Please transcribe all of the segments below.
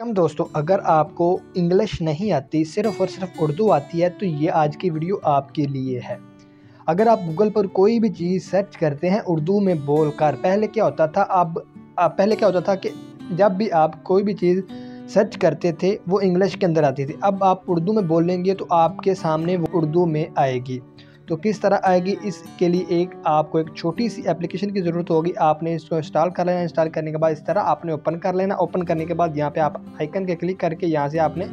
कम दोस्तों, अगर आपको इंग्लिश नहीं आती, सिर्फ़ और सिर्फ उर्दू आती है, तो ये आज की वीडियो आपके लिए है। अगर आप गूगल पर कोई भी चीज़ सर्च करते हैं उर्दू में बोलकर, पहले क्या होता था पहले क्या होता था कि जब भी आप कोई भी चीज़ सर्च करते थे वो इंग्लिश के अंदर आती थी। अब आप उर्दू में बोलेंगे तो आपके सामने वो उर्दू में आएगी। तो किस तरह आएगी, इसके लिए आपको एक छोटी सी एप्लीकेशन की ज़रूरत होगी। आपने इसको इंस्टॉल कर लेना। इंस्टॉल करने के बाद इस तरह आपने ओपन कर लेना। ओपन करने के बाद यहाँ पे आप आइकन के क्लिक करके यहाँ से आपने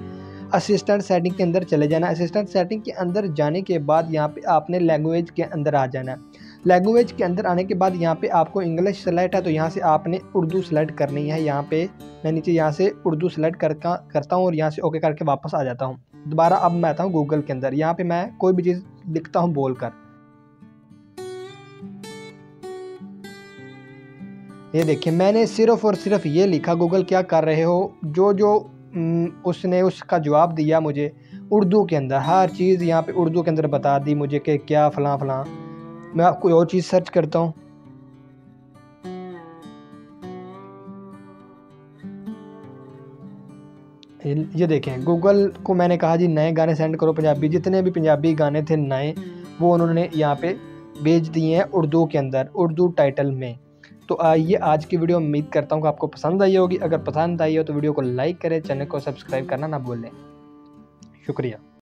असिस्टेंट सेटिंग के अंदर चले जाना। असिस्टेंट सेटिंग के अंदर जाने के बाद यहाँ पे आपने लैंग्वेज के अंदर आ जाना है। लैंग्वेज के अंदर आने के बाद यहाँ पे आपको इंग्लिश सेलेक्ट है तो यहाँ से आपने उर्दू सेलेक्ट करनी है। यहाँ पे मैं नीचे यहाँ से उर्दू सेलेक्ट करता हूँ और यहाँ से ओके करके वापस आ जाता हूँ। दोबारा अब मैं आता हूँ गूगल के अंदर। यहाँ पे मैं कोई भी चीज़ लिखता हूँ बोलकर। ये देखिए, मैंने सिर्फ़ और सिर्फ ये लिखा, गूगल क्या कर रहे हो, जो उसने उसका जवाब दिया मुझे उर्दू के अंदर। हर चीज़ यहाँ पे उर्दू के अंदर बता दी मुझे कि क्या फ़लाँ फ़लाँ। मैं आपको और चीज़ सर्च करता हूँ। ये देखें, गूगल को मैंने कहा जी नए गाने सेंड करो पंजाबी। जितने भी पंजाबी गाने थे नए, वो उन्होंने यहाँ पे भेज दिए हैं उर्दू के अंदर, उर्दू टाइटल में। तो आइए आज की वीडियो उम्मीद करता हूँ कि आपको पसंद आई होगी। अगर पसंद आई हो तो वीडियो को लाइक करें, चैनल को सब्सक्राइब करना ना भूलें। शुक्रिया।